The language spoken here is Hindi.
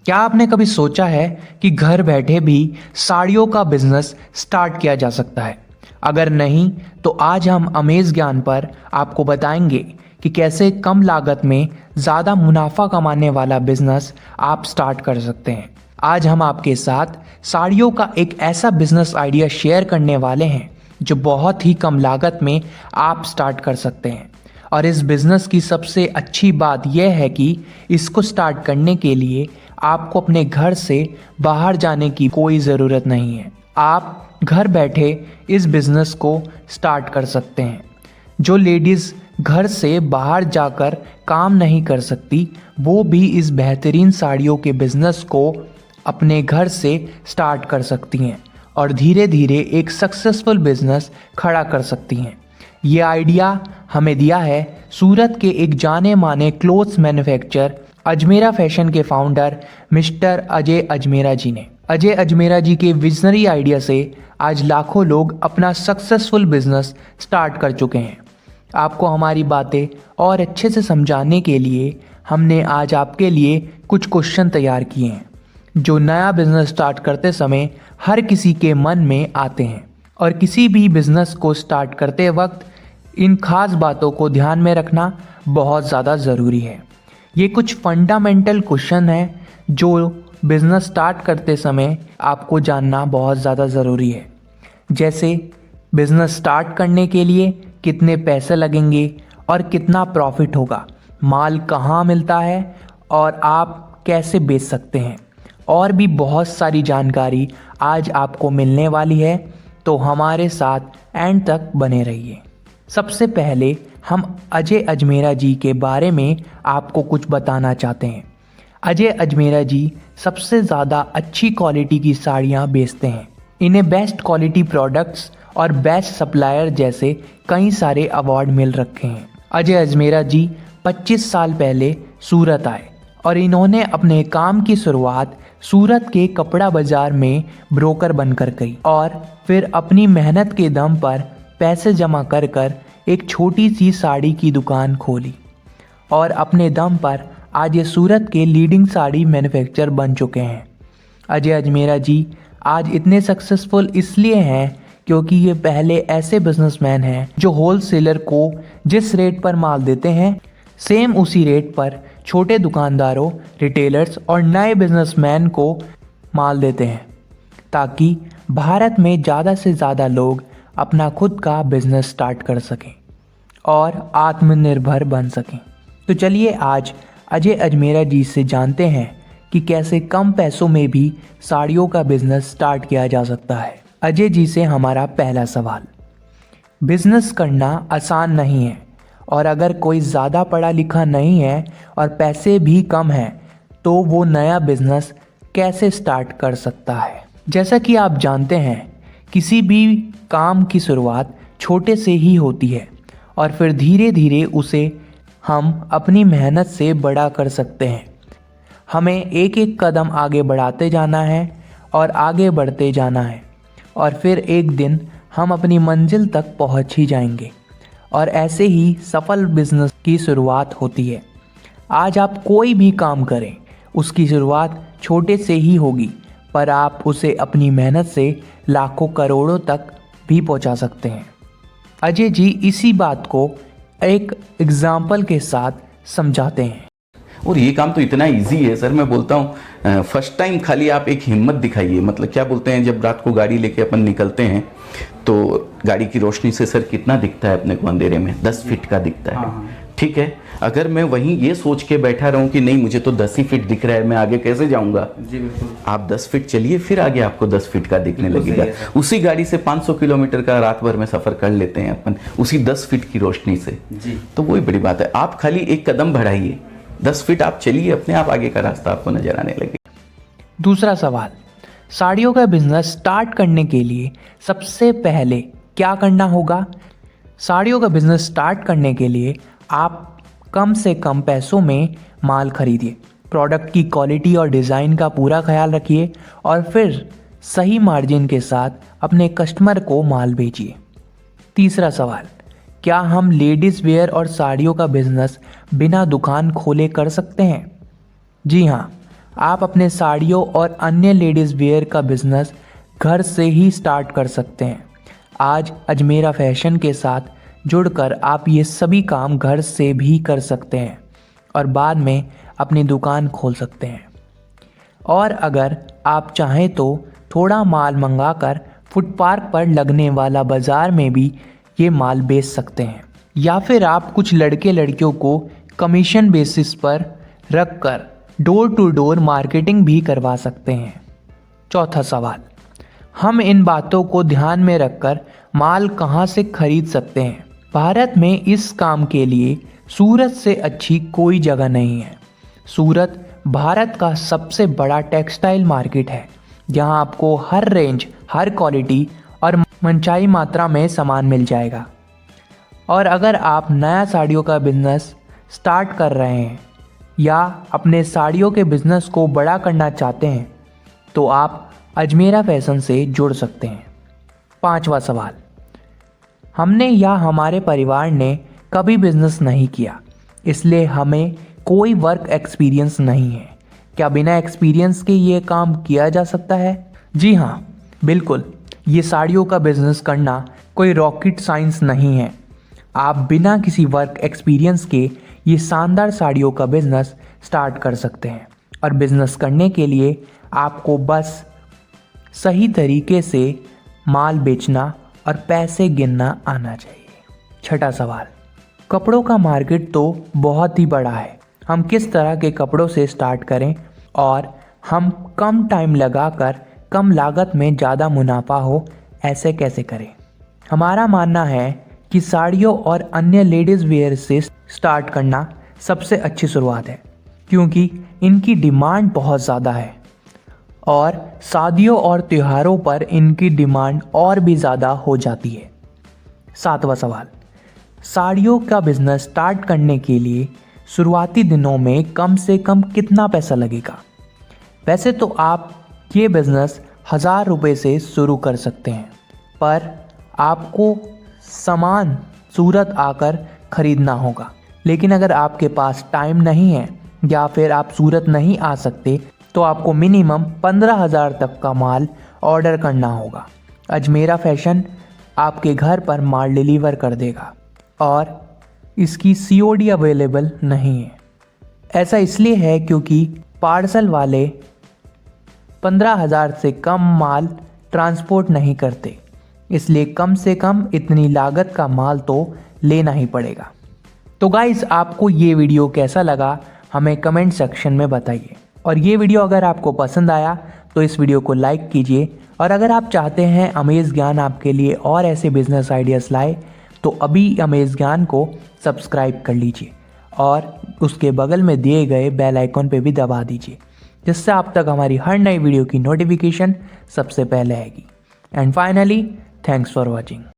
क्या आपने कभी सोचा है कि घर बैठे भी साड़ियों का बिजनेस स्टार्ट किया जा सकता है? अगर नहीं तो आज हम अमेज ज्ञान पर आपको बताएंगे कि कैसे कम लागत में ज़्यादा मुनाफा कमाने वाला बिजनेस आप स्टार्ट कर सकते हैं। आज हम आपके साथ साड़ियों का एक ऐसा बिजनेस आइडिया शेयर करने वाले हैं जो बहुत ही कम लागत में आप स्टार्ट कर सकते हैं। और इस बिज़नेस की सबसे अच्छी बात यह है कि इसको स्टार्ट करने के लिए आपको अपने घर से बाहर जाने की कोई ज़रूरत नहीं है। आप घर बैठे इस बिज़नेस को स्टार्ट कर सकते हैं। जो लेडीज़ घर से बाहर जाकर काम नहीं कर सकती वो भी इस बेहतरीन साड़ियों के बिज़नेस को अपने घर से स्टार्ट कर सकती हैं और धीरे धीरे एक सक्सेसफुल बिज़नेस खड़ा कर सकती हैं। ये आइडिया हमें दिया है सूरत के एक जाने माने क्लोथ्स मैन्युफैक्चर अजमेरा फैशन के फाउंडर मिस्टर अजय अजमेरा जी ने। अजय अजमेरा जी के विजनरी आइडिया से आज लाखों लोग अपना सक्सेसफुल बिजनेस स्टार्ट कर चुके हैं। आपको हमारी बातें और अच्छे से समझाने के लिए हमने आज आपके लिए कुछ क्वेश्चन तैयार किए हैं जो नया बिजनेस स्टार्ट करते समय हर किसी के मन में आते हैं। और किसी भी बिजनेस को स्टार्ट करते वक्त इन खास बातों को ध्यान में रखना बहुत ज़्यादा ज़रूरी है। ये कुछ फंडामेंटल क्वेश्चन हैं जो बिज़नेस स्टार्ट करते समय आपको जानना बहुत ज़्यादा ज़रूरी है। जैसे बिज़नेस स्टार्ट करने के लिए कितने पैसे लगेंगे और कितना प्रॉफिट होगा, माल कहाँ मिलता है और आप कैसे बेच सकते हैं, और भी बहुत सारी जानकारी आज आपको मिलने वाली है। तो हमारे साथ एंड तक बने रहिए। सबसे पहले हम अजय अजमेरा जी के बारे में आपको कुछ बताना चाहते हैं। अजय अजमेरा जी सबसे ज़्यादा अच्छी क्वालिटी की साड़ियाँ बेचते हैं। इन्हें बेस्ट क्वालिटी प्रोडक्ट्स और बेस्ट सप्लायर जैसे कई सारे अवार्ड मिल रखे हैं। अजय अजमेरा जी 25 साल पहले सूरत आए और इन्होंने अपने काम की शुरुआत सूरत के कपड़ा बाजार में ब्रोकर बनकर की और फिर अपनी मेहनत के दम पर पैसे जमा कर कर एक छोटी सी साड़ी की दुकान खोली और अपने दम पर आज ये सूरत के लीडिंग साड़ी मैन्युफैक्चरर बन चुके हैं। अजय अजमेरा जी आज इतने सक्सेसफुल इसलिए हैं क्योंकि ये पहले ऐसे बिजनेसमैन हैं जो होलसेलर को जिस रेट पर माल देते हैं सेम उसी रेट पर छोटे दुकानदारों, रिटेलर्स और नए बिजनेसमैन को माल देते हैं ताकि भारत में ज़्यादा से ज़्यादा लोग अपना खुद का बिजनेस स्टार्ट कर सकें और आत्मनिर्भर बन सकें। तो चलिए आज अजय अजमेरा जी से जानते हैं कि कैसे कम पैसों में भी साड़ियों का बिजनेस स्टार्ट किया जा सकता है। अजय जी से हमारा पहला सवाल, बिजनेस करना आसान नहीं है और अगर कोई ज़्यादा पढ़ा लिखा नहीं है और पैसे भी कम हैं तो वो नया बिजनेस कैसे स्टार्ट कर सकता है? जैसा कि आप जानते हैं किसी भी काम की शुरुआत छोटे से ही होती है और फिर धीरे धीरे उसे हम अपनी मेहनत से बड़ा कर सकते हैं। हमें एक एक कदम आगे बढ़ाते जाना है और आगे बढ़ते जाना है और फिर एक दिन हम अपनी मंजिल तक पहुंच ही जाएंगे। और ऐसे ही सफल बिजनेस की शुरुआत होती है। आज आप कोई भी काम करें उसकी शुरुआत छोटे से ही होगी पर आप उसे अपनी मेहनत से लाखों करोड़ों तक भी पहुंचा सकते हैं। अजय जी इसी बात को एक एग्जाम्पल के साथ समझाते हैं। और ये काम तो इतना इजी है सर, मैं बोलता हूँ फर्स्ट टाइम खाली आप एक हिम्मत दिखाइए। मतलब क्या बोलते हैं, जब रात को गाड़ी लेके अपन निकलते हैं तो गाड़ी की रोशनी से सर कितना दिखता है अपने को अंधेरे में? 10 फीट का दिखता है। ठीक है, अगर मैं वहीं ये सोच के बैठा रहूं कि नहीं मुझे तो 10 ही फीट दिख रहा है, मैं आगे कैसे जाऊंगा? जी बिल्कुल। आप 10 फीट चलिए, फिर आगे आपको 10 फीट का दिखने लगेगा। उसी गाड़ी से 500 किलोमीटर का रात भर में सफर कर लेते हैं अपन उसी 10 फीट की रोशनी से। जी। तो वही बड़ी बात है, आप खाली एक कदम बढ़ाइए, 10 फीट आप चलिए, अपने आप आगे का रास्ता आपको नजर आने लगे। दूसरा सवाल, साड़ियों का बिजनेस स्टार्ट करने के लिए सबसे पहले क्या करना होगा? साड़ियों का बिजनेस स्टार्ट करने के लिए आप कम से कम पैसों में माल खरीदिए, प्रोडक्ट की क्वालिटी और डिज़ाइन का पूरा ख्याल रखिए और फिर सही मार्जिन के साथ अपने कस्टमर को माल बेचिए। तीसरा सवाल, क्या हम लेडीज़ वेयर और साड़ियों का बिजनेस बिना दुकान खोले कर सकते हैं? जी हाँ, आप अपने साड़ियों और अन्य लेडीज़ वेयर का बिजनेस घर से ही स्टार्ट कर सकते हैं। आज अजमेरा फैशन के साथ जुड़कर आप ये सभी काम घर से भी कर सकते हैं और बाद में अपनी दुकान खोल सकते हैं। और अगर आप चाहें तो थोड़ा माल मंगाकर फुटपाथ पर लगने वाला बाज़ार में भी ये माल बेच सकते हैं, या फिर आप कुछ लड़के लड़कियों को कमीशन बेसिस पर रखकर डोर टू डोर मार्केटिंग भी करवा सकते हैं। चौथा सवाल, हम इन बातों को ध्यान में रखकर माल कहाँ से खरीद सकते हैं? भारत में इस काम के लिए सूरत से अच्छी कोई जगह नहीं है। सूरत भारत का सबसे बड़ा टेक्सटाइल मार्केट है, जहां आपको हर रेंज, हर क्वालिटी और मनचाही मात्रा में सामान मिल जाएगा। और अगर आप नया साड़ियों का बिजनेस स्टार्ट कर रहे हैं या अपने साड़ियों के बिजनेस को बड़ा करना चाहते हैं तो आप अजमेरा फैशन से जुड़ सकते हैं। पांचवा सवाल, हमने या हमारे परिवार ने कभी बिजनेस नहीं किया, इसलिए हमें कोई वर्क एक्सपीरियंस नहीं है। क्या बिना एक्सपीरियंस के ये काम किया जा सकता है? जी हाँ, बिल्कुल। ये साड़ियों का बिजनेस करना कोई रॉकेट साइंस नहीं है। आप बिना किसी वर्क एक्सपीरियंस के ये शानदार साड़ियों का बिजनेस स्टार्ट कर सकते हैं। और बिजनेस करने के लिए आपको बस सही तरीके से माल बेचना और पैसे गिनना आना चाहिए। छठा सवाल, कपड़ों का मार्केट तो बहुत ही बड़ा है, हम किस तरह के कपड़ों से स्टार्ट करें और हम कम टाइम लगाकर कम लागत में ज़्यादा मुनाफा हो, ऐसे कैसे करें? हमारा मानना है कि साड़ियों और अन्य लेडीज़ वेयर से स्टार्ट करना सबसे अच्छी शुरुआत है, क्योंकि इनकी डिमांड बहुत ज़्यादा है और शादियों और त्योहारों पर इनकी डिमांड और भी ज़्यादा हो जाती है। सातवां सवाल, साड़ियों का बिजनेस स्टार्ट करने के लिए शुरुआती दिनों में कम से कम कितना पैसा लगेगा? वैसे तो आप ये बिज़नेस 1000 रुपये से शुरू कर सकते हैं, पर आपको सामान सूरत आकर ख़रीदना होगा। लेकिन अगर आपके पास टाइम नहीं है या फिर आप सूरत नहीं आ सकते तो आपको मिनिमम 15,000 तक का माल ऑर्डर करना होगा। अजमेरा फैशन आपके घर पर माल डिलीवर कर देगा और इसकी COD अवेलेबल नहीं है। ऐसा इसलिए है क्योंकि पार्सल वाले 15,000 से कम माल ट्रांसपोर्ट नहीं करते, इसलिए कम से कम इतनी लागत का माल तो लेना ही पड़ेगा। तो गाइस, आपको ये वीडियो कैसा लगा हमें कमेंट सेक्शन में बताइए। और ये वीडियो अगर आपको पसंद आया तो इस वीडियो को लाइक कीजिए। और अगर आप चाहते हैं अमेज ज्ञान आपके लिए और ऐसे बिजनेस आइडियाज़ लाए तो अभी अमेज ज्ञान को सब्सक्राइब कर लीजिए और उसके बगल में दिए गए बेल आइकन पे भी दबा दीजिए, जिससे आप तक हमारी हर नई वीडियो की नोटिफिकेशन सबसे पहले आएगी। And finally, thanks for watching.